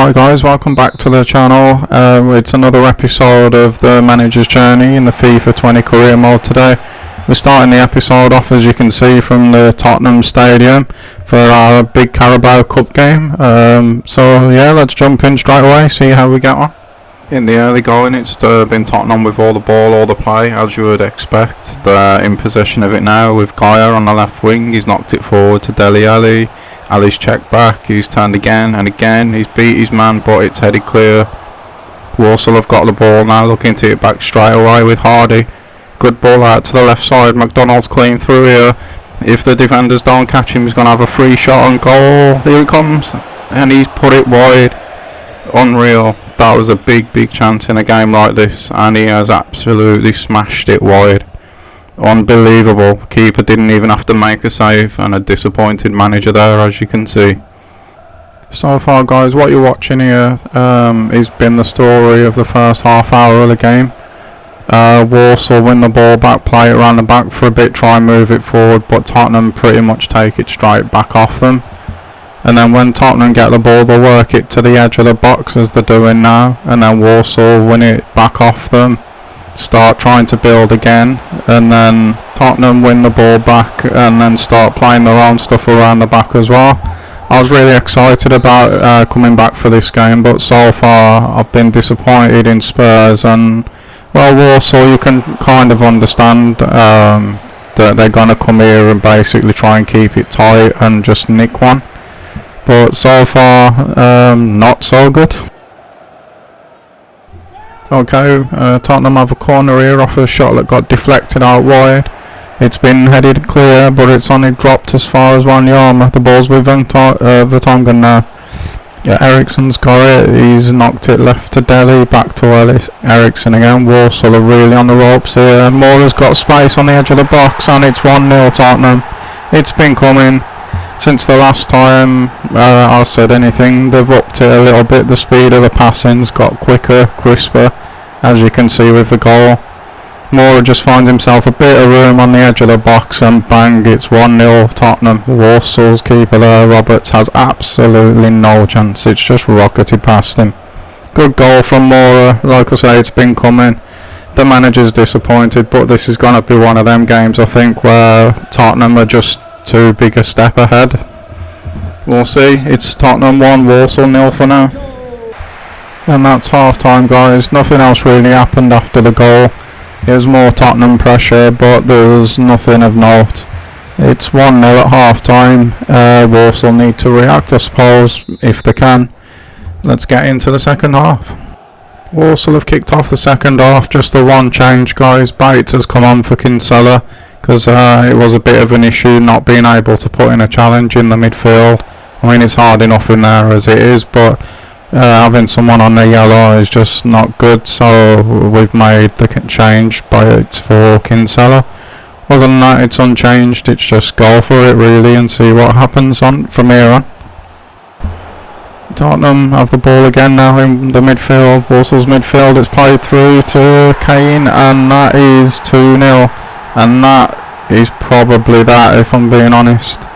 Hi guys, welcome back to the channel. It's another episode of the manager's journey in the FIFA 20 career mode today. We're starting the episode off, as you can see, from the Tottenham Stadium for our big Carabao Cup game. So yeah, let's jump in straight away, see how we get on. In the early going, it's been Tottenham with all the ball, all the play, as you would expect. They're in possession of it now with Gaia on the left wing. He's knocked it forward to Dele Alli. Ali's checked back, he's turned again and again, he's beat his man, but it's headed clear. Walsall have got the ball now, looking to it back straight away with Hardy. Good ball out to the left side, McDonald's clean through here. If the defenders don't catch him, he's going to have a free shot on goal. Here it comes, and he's put it wide. Unreal. That was a big chance in a game like this, and he has absolutely smashed it wide. Unbelievable. Keeper didn't even have to make a save, and a disappointed manager there, as you can see. So far guys, what you're watching here has been the story of the first half hour of the game. Walsall win the ball back, play it around the back for a bit, try and move it forward, but Tottenham pretty much take it straight back off them. And then when Tottenham get the ball, they'll work it to the edge of the box as they're doing now, and then Walsall win it back off them, start trying to build again, and then Tottenham win the ball back and then start playing their own stuff around the back as well. I was really excited about coming back for this game, but so far I've been disappointed in Spurs, and well, Walsall, you can kind of understand that they're going to come here and basically try and keep it tight and just nick one, but so far not so good. Okay, Tottenham have a corner here off a shot that got deflected out wide. It's been headed clear, but it's only dropped as far as Wanyama. The ball's with Vertonghen now. Yeah, Eriksen's got it. He's knocked it left to Dele, back to Eriksen again. Walsall are really on the ropes here. Mora's got space on the edge of the box, and it's 1-0 Tottenham. It's been coming since the last time I said anything. They've upped it a little bit. The speed of the passing's got quicker, crisper, as you can see with the goal. Mora just finds himself a bit of room on the edge of the box, and bang, it's 1-0 Tottenham. Walsall's keeper there, Roberts, has absolutely no chance. It's just rocketed past him. Good goal from Mora. Like I say, it's been coming. The manager's disappointed, but this is going to be one of them games, I think, where Tottenham are just too big a step ahead. We'll see. It's Tottenham 1, Walsall 0 for now. And that's half time guys. Nothing else really happened after the goal. It was more Tottenham pressure, but there was nothing of note. It's 1-0 at half time. Walsall need to react, I suppose, if they can. Let's get into the second half. Walsall have kicked off the second half. Just the one change guys. Bates has come on for Kinsella, because it was a bit of an issue not being able to put in a challenge in the midfield. I mean, it's hard enough in there as it is, but having someone on the yellow is just not good, so we've made the change for Kinsella. Other than that, it's unchanged. It's just go for it really and see what happens from here on. Tottenham have the ball again now in the midfield. Walsall's midfield. It's played through to Kane, and that is 2-0. And that is probably that, if I'm being honest.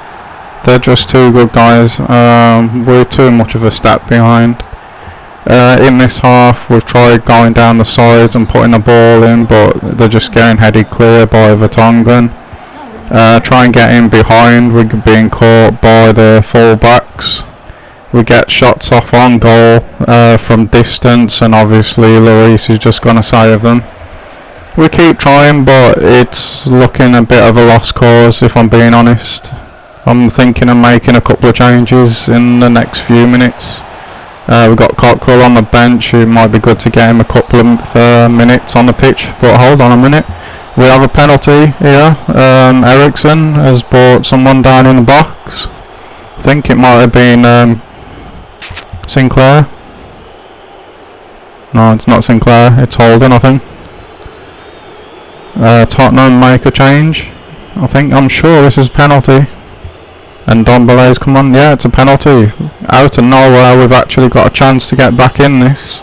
They're just too good guys. We're too much of a step behind. In this half we've tried going down the sides and putting the ball in, but they're just getting headed clear by Vertonghen. Try and get in behind, we're being caught by the full backs. We get shots off on goal from distance, and obviously Lloris is just going to save them. We keep trying, but it's looking a bit of a lost cause, if I'm being honest. I'm thinking of making a couple of changes in the next few minutes. We've got Cockrell on the bench. It might be good to get him a couple of minutes on the pitch, but hold on a minute. We have a penalty here. Eriksen has brought someone down in the box. I think it might have been Sinclair. No, it's not Sinclair, it's Holden, I think. Tottenham make a change. I'm sure this is penalty. And Dombele's come on. Yeah, it's a penalty. Out of nowhere, we've actually got a chance to get back in this,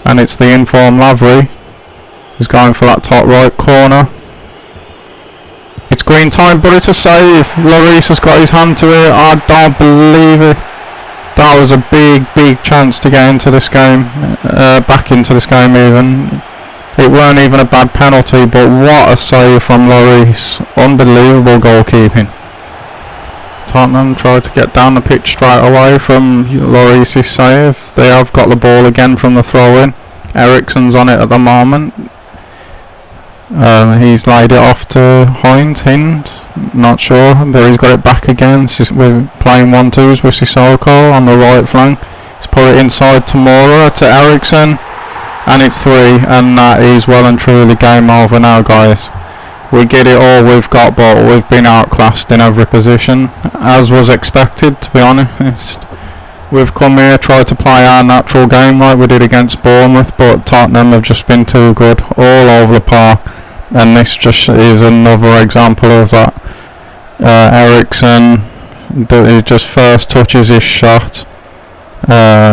and it's the informed Lavery. He's going for that top right corner. It's green time, but it's a save. Lloris has got his hand to it. I don't believe it. That was a big chance to get into this game, back into this game even. It weren't even a bad penalty, but what a save from Lloris. Unbelievable goalkeeping. Tottenham tried to get down the pitch straight away from Lloris' save. They have got the ball again from the throw-in. Eriksen's on it at the moment. He's laid it off to Hind, not sure, but he's got it back again. We're playing 1-2s with Sissoko on the right flank. He's put it inside Tamura to Eriksen, and it's 3, and that is well and truly game over now, guys. We get it all we've got, but we've been outclassed in every position, as was expected, to be honest. We've come here, tried to play our natural game like we did against Bournemouth, but Tottenham have just been too good, all over the park. And this just is another example of that. Eriksen, he just first touches his shot.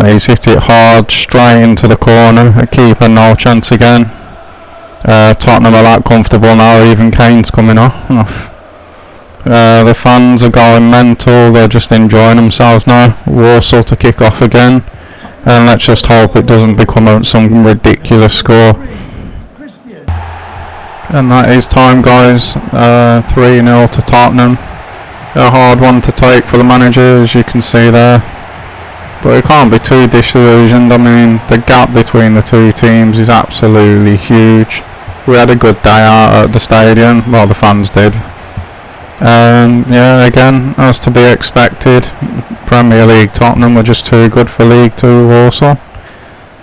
He's hit it hard, straight into the corner. A keeper, no chance again. Tottenham are that comfortable now, even Kane's coming off. The fans are going mental, they're just enjoying themselves now. Warsaw to kick off again. And let's just hope it doesn't become some ridiculous score. And that is time, guys. 3-0 to Tottenham. A hard one to take for the manager, as you can see there. But it can't be too disillusioned. I mean, the gap between the two teams is absolutely huge. We had a good day out at the stadium. Well, the fans did. Yeah, again, as to be expected, Premier League Tottenham were just too good for League 2 Warsaw.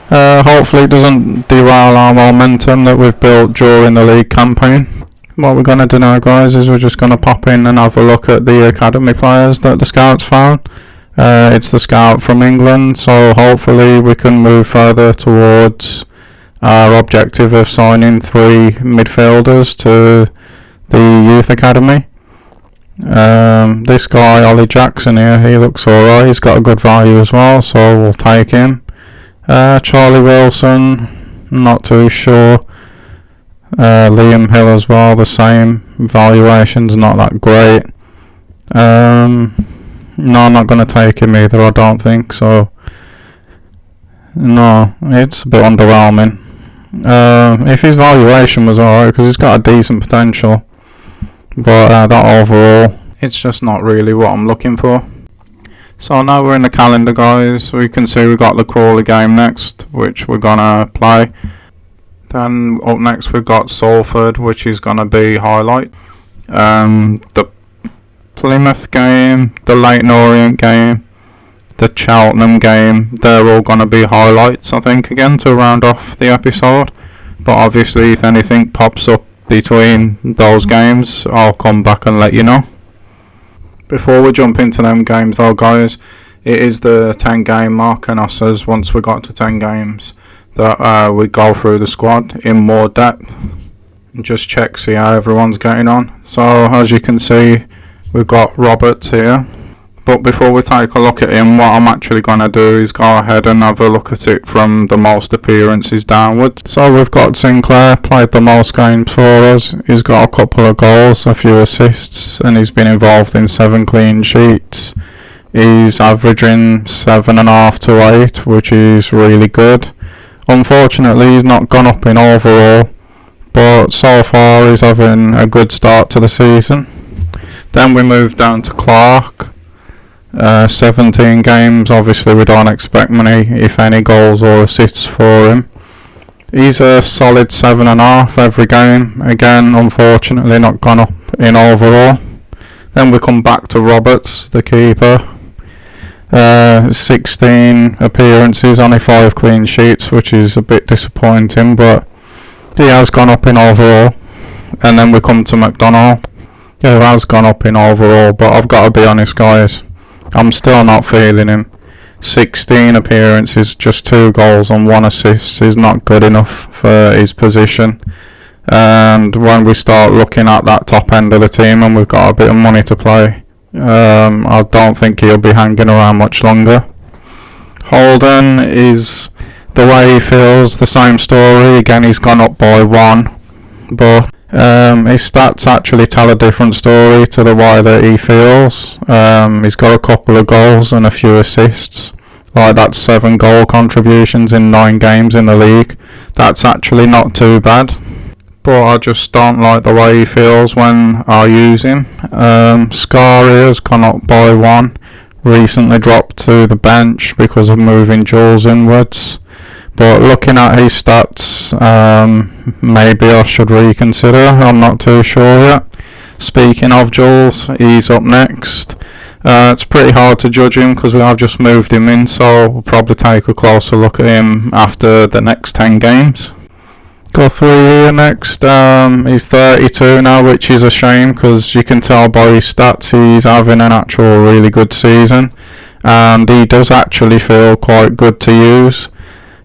Hopefully it doesn't derail our momentum that we've built during the league campaign. What we're going to do now, guys, is we're just going to pop in and have a look at the academy players that the scouts found. It's the scout from England, so hopefully we can move further towards our objective of signing 3 midfielders to the youth academy. This guy, Ollie Jackson here, he looks alright, he's got a good value as well, so we'll take him. Charlie Wilson, not too sure. Liam Hill as well, the same. Valuation's not that great. No, I'm not going to take him either, I don't think so. No, it's a bit underwhelming. If his valuation was alright, because he's got a decent potential, but that overall, it's just not really what I'm looking for. So now we're in the calendar, guys. We can see we've got the Crawley game next, which we're gonna play. Then up next we've got Salford, which is gonna be highlight. The Plymouth game, the Leyton Orient game, the Cheltenham game, they're all gonna be highlights, I think, again, to round off the episode. But obviously if anything pops up between those games, I'll come back and let you know. Before we jump into them games though, guys, it is the 10 game mark, and us as once we got to 10 games that we go through the squad in more depth and just check, see how everyone's getting on. So as you can see, we've got Roberts here, but before we take a look at him, what I'm actually going to do is go ahead and have a look at it from the most appearances downwards. So we've got Sinclair, played the most games for us, he's got a couple of goals, a few assists, and he's been involved in 7 clean sheets. He's averaging 7.5 to 8, which is really good. Unfortunately, he's not gone up in overall, but so far he's having a good start to the season. Then we move down to Clark. 17 games, obviously we don't expect many, if any, goals or assists for him. He's a solid 7.5 every game, again unfortunately not gone up in overall. Then we come back to Roberts, the keeper. 16 appearances, only 5 clean sheets, which is a bit disappointing, but he has gone up in overall. And then we come to McDonald. He has gone up in overall, but I've got to be honest, guys, I'm still not feeling him. 16 appearances, just 2 goals and 1 assist is not good enough for his position. And when we start looking at that top end of the team and we've got a bit of money to play, I don't think he'll be hanging around much longer. Holden is, the way he feels, the same story. Again, he's gone up by 1, but His stats actually tell a different story to the way that he feels. He's got a couple of goals and a few assists. Like, that's 7 goal contributions in 9 games in the league. That's actually not too bad. But I just don't like the way he feels when I use him. Scaria has gone up by 1. Recently dropped to the bench because of moving Jules inwards. But looking at his stats, maybe I should reconsider. I'm not too sure yet. Speaking of Jules, he's up next. It's pretty hard to judge him because we have just moved him in, so we'll probably take a closer look at him after the next 10 games. Guthrie here next. He's 32 now, which is a shame because you can tell by his stats he's having an actual really good season, and he does actually feel quite good to use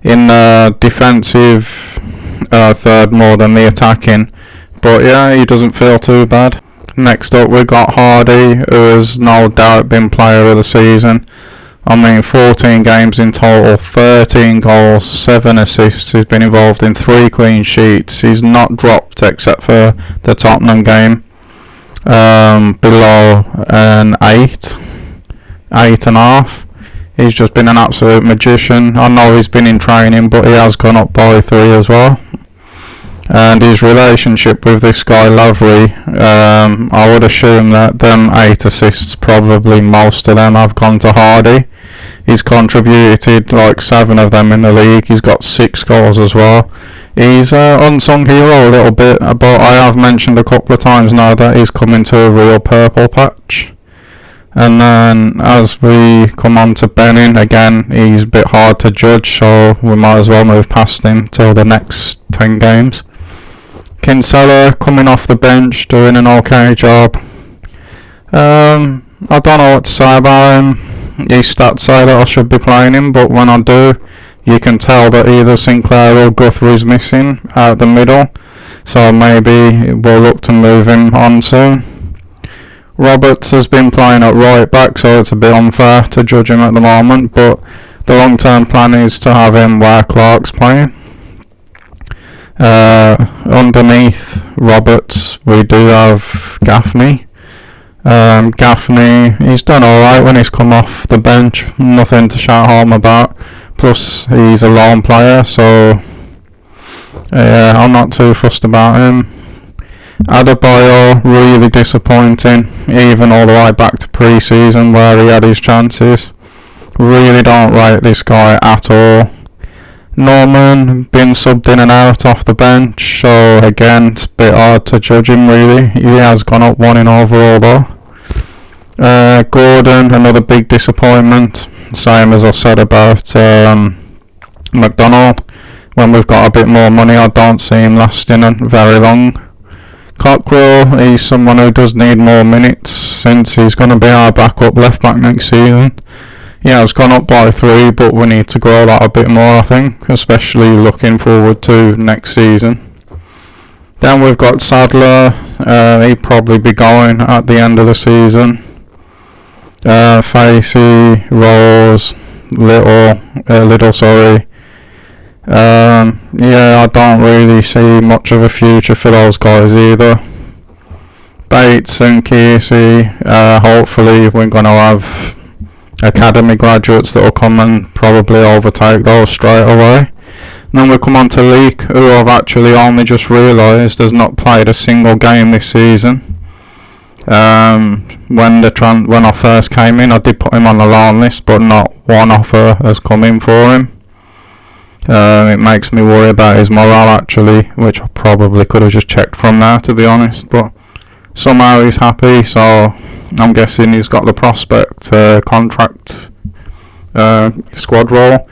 in the defensive third more than the attacking. But yeah, he doesn't feel too bad. Next up we've got Hardy, who has no doubt been player of the season. I mean, 14 games in total, 13 goals, 7 assists. He's been involved in 3 clean sheets. He's not dropped except for the Tottenham game. Below an 8.5. He's just been an absolute magician. I know he's been in training, but he has gone up by 3 as well. And his relationship with this guy Lavery, I would assume that them 8 assists, probably most of them have gone to Hardy. He's contributed like 7 of them in the league. He's got 6 goals as well. He's an unsung hero a little bit, but I have mentioned a couple of times now that he's coming to a real purple patch. And then as we come on to Benning, again, he's a bit hard to judge, so we might as well move past him till the next 10 games. Kinsella coming off the bench, doing an okay job. I don't know what to say about him. His stats say that I should be playing him, but when I do, you can tell that either Sinclair or Guthrie's missing out the middle, so maybe we'll look to move him on soon. Roberts has been playing at right back, so it's a bit unfair to judge him at the moment, but the long term plan is to have him where Clark's playing. Underneath Roberts we do have Gaffney. Gaffney, he's done alright when he's come off the bench, nothing to shout home about, plus he's a lone player, so yeah, I'm not too fussed about him. Adebayo, really disappointing, even all the way back to pre-season where he had his chances. Really don't rate this guy at all. Norman, been subbed in and out off the bench, so again, it's a bit hard to judge him really. He has gone up 1 in overall though. Gordon, another big disappointment, same as I said about McDonald. When we've got a bit more money, I don't see him lasting very long. Cockrell, he's someone who does need more minutes since he's going to be our backup left back next season. Yeah, it's gone up by 3, but we need to grow that a bit more, I think, especially looking forward to next season. Then we've got Sadler, he'd probably be going at the end of the season. Facey, Rose, Little, yeah, I don't really see much of a future for those guys either. Bates and Casey, hopefully we're going to have academy graduates that will come and probably overtake those straight away. And then we come on to Leek, who I've actually only just realised has not played a single game this season. When I first came in, I did put him on the loan list, but not one offer has come in for him. It makes me worry about his morale actually, which I probably could have just checked from there to be honest, but somehow he's happy, so I'm guessing he's got the prospect contract squad role.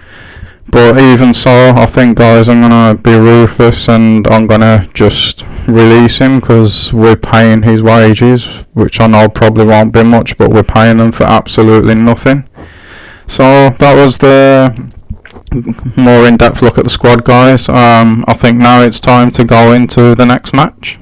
But even so, I think guys, I'm going to be ruthless and I'm going to just release him because we're paying his wages, which I know probably won't be much, but we're paying them for absolutely nothing. So that was the more in-depth look at the squad, guys. I think now it's time to go into the next match.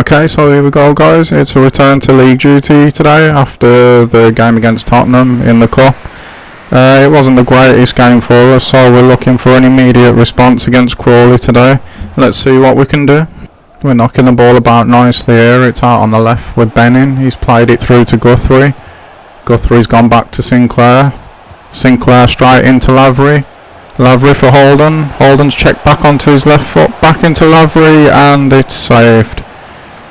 Okay, so here we go guys, it's a return to league duty today after the game against Tottenham in the Cup. It wasn't the greatest game for us, so we're looking for an immediate response against Crawley today. Let's see what we can do. We're knocking the ball about nicely here, it's out on the left with Benning, he's played it through to Guthrie. Guthrie's gone back to Sinclair. Sinclair straight into Lavery. Lavery for Holden. Holden's checked back onto his left foot, back into Lavery, and it's saved.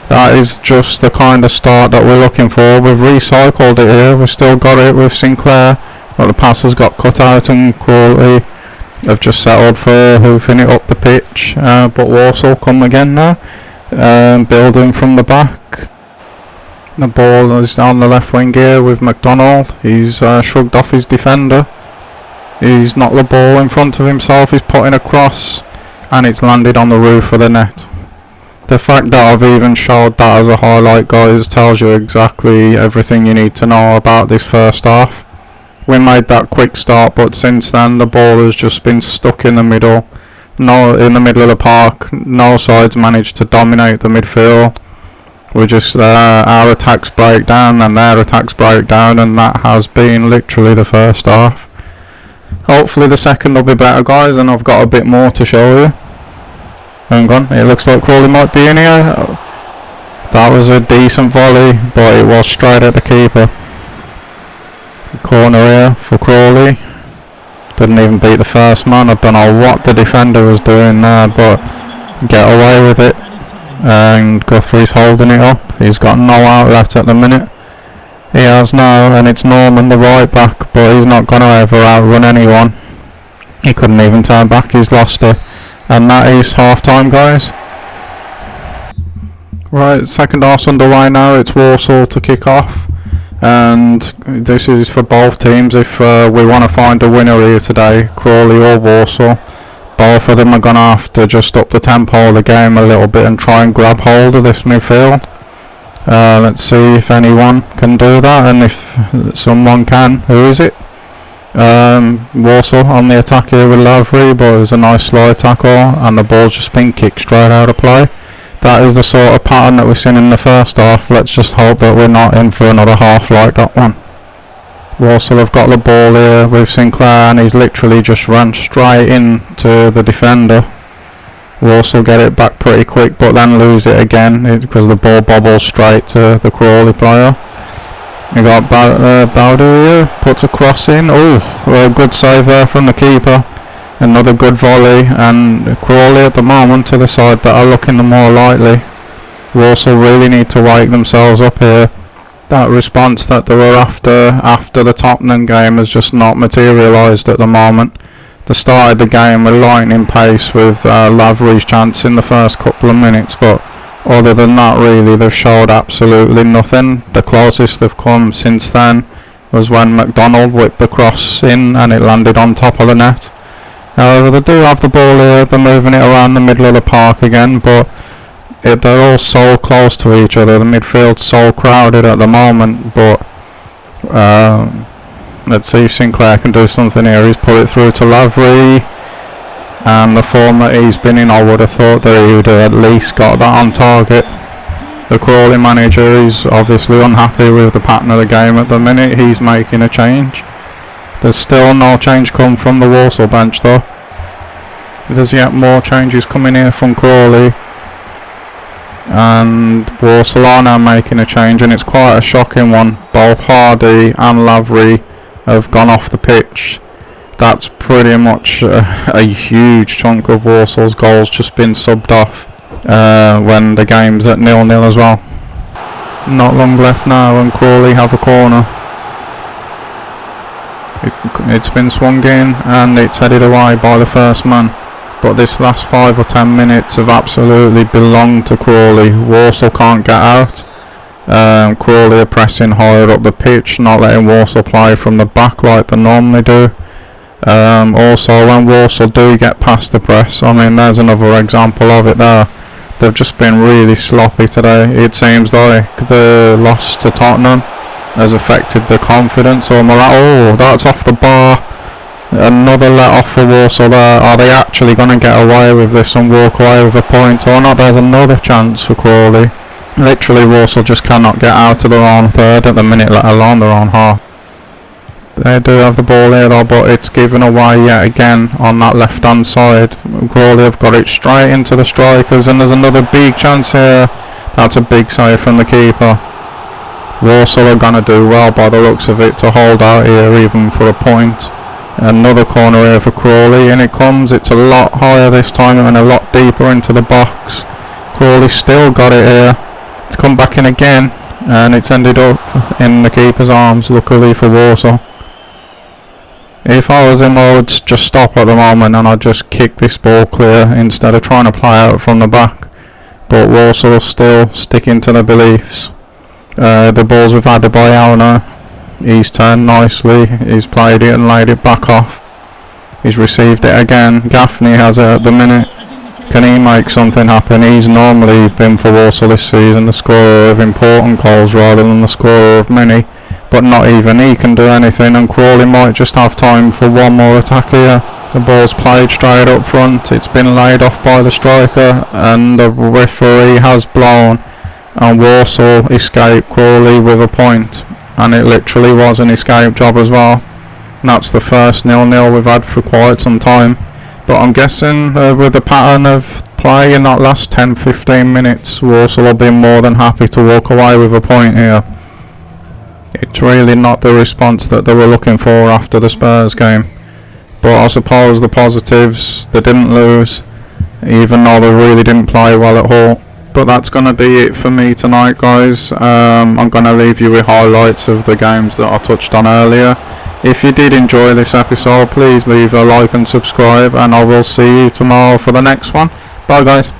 That is just the kind of start that we're looking for. We've recycled it here, we've still got it with Sinclair, but the pass has got cut out and Crawley have just settled for hoofing it up the pitch. But Walsall come again now, building from the back. The ball is on the left wing here with McDonald. He's shrugged off his defender. He's knocked the ball in front of himself, he's putting a cross, and it's landed on the roof of the net. The fact that I've even showed that as a highlight, guys, tells you exactly everything you need to know about this first half. We made that quick start, but since then the ball has just been stuck in the middle. In the middle of the park. No sides managed to dominate the midfield. We just our attacks break down and their attacks break down, and that has been literally the first half. Hopefully the second will be better, guys, and I've got a bit more to show you. Hang on, it looks like Crawley might be in here. That was a decent volley, but it was straight at the keeper. Corner here for Crawley. Didn't even beat the first man. I don't know what the defender was doing there, but get away with it. And Guthrie's holding it up. He's got no outlet at the minute. He has now, and it's Norman, the right back, but he's not going to ever outrun anyone. He couldn't even turn back, he's lost it. And that is half time, guys. Right, second half's underway now. It's Walsall to kick off, and this is for both teams. If we want to find a winner here today, Crawley or Walsall, both of them are going to have to just up the tempo of the game a little bit and try and grab hold of this midfield. Let's see if anyone can do that, and if someone can, who is it? Walsall on the attack here with Lavery, but it was a nice slow tackle and the ball's just been kicked straight out of play. That is the sort of pattern that we've seen in the first half. Let's just hope that we're not in for another half like that one. Walsall have got the ball here with Sinclair, and he's literally just ran straight into the defender. Walsall get it back pretty quick, but then lose it again because the ball bobbles straight to the Crawley player. We got Bowder here, puts a cross in. Oh, a good save there from the keeper. Another good volley, and Crawley at the moment to the side that are looking the more likely. Walsall really need to wake themselves up here. That response that they were after the Tottenham game has just not materialised at the moment. The start of the game with lightning pace with Lavery's chance in the first couple of minutes, but other than that really they've showed absolutely nothing. The closest they've come since then was when McDonald whipped the cross in and it landed on top of the net. However, they do have the ball here, they're moving it around the middle of the park again, but they're all so close to each other. The midfield's so crowded at the moment, but let's see if Sinclair can do something here. He's put it through to Lavery, and the form that he's been in, I would have thought that he would have at least got that on target. The Crawley manager is obviously unhappy with the pattern of the game at the minute. He's making a change. There's still no change come from the Walsall bench though. There's yet more changes coming here from Crawley, and Walsall are now making a change, and it's quite a shocking one. Both Hardy and Lavery have gone off the pitch. That's pretty much a huge chunk of Walsall's goals just been subbed off when the game's at 0-0 as well. Not long left now and Crawley have a corner. It's been swung in and it's headed away by the first man, but this last 5 or 10 minutes have absolutely belonged to Crawley. Walsall can't get out. Crawley are pressing higher up the pitch, not letting Walsall play from the back like they normally do. Also, when Walsall do get past the press, I mean, there's another example of it there. They've just been really sloppy today. It seems like the loss to Tottenham has affected the confidence. Oh, that's off the bar. Another let off for Walsall there. Are they actually going to get away with this and walk away with a point or not? There's another chance for Crawley. Literally, Walsall just cannot get out of their own third at the minute, let alone their own half. They do have the ball here though, but it's given away yet again on that left hand side. Crawley have got it straight into the strikers, and there's another big chance here. That's a big save from the keeper. Walsall are going to do well by the looks of it to hold out here even for a point. Another corner here for Crawley, and it comes. It's a lot higher this time and a lot deeper into the box. Crawley still got it here. It's come back in again, and it's ended up in the keeper's arms, luckily for Walsall. If I was him, I would just stop at the moment and I'd just kick this ball clear instead of trying to play out from the back. But Walsall still sticking to their beliefs. The ball's with Adebayo. He's turned nicely, he's played it and laid it back off. He's received it again. Gaffney has it at the minute. Can he make something happen? He's normally been for Walsall this season the scorer of important goals rather than the scorer of many. But not even he can do anything, and Crawley might just have time for one more attack here. The ball's played straight up front, it's been laid off by the striker, and the referee has blown, and Walsall escaped Crawley with a point. And it literally was an escape job as well. And that's the first 0-0 we've had for quite some time. But I'm guessing with the pattern of play in that last 10-15 minutes, Walsall have been more than happy to walk away with a point here. It's really not the response that they were looking for after the Spurs game. But I suppose the positives, they didn't lose, even though they really didn't play well at all. But that's going to be it for me tonight, guys. I'm going to leave you with highlights of the games that I touched on earlier. If you did enjoy this episode, please leave a like and subscribe, and I will see you tomorrow for the next one. Bye guys.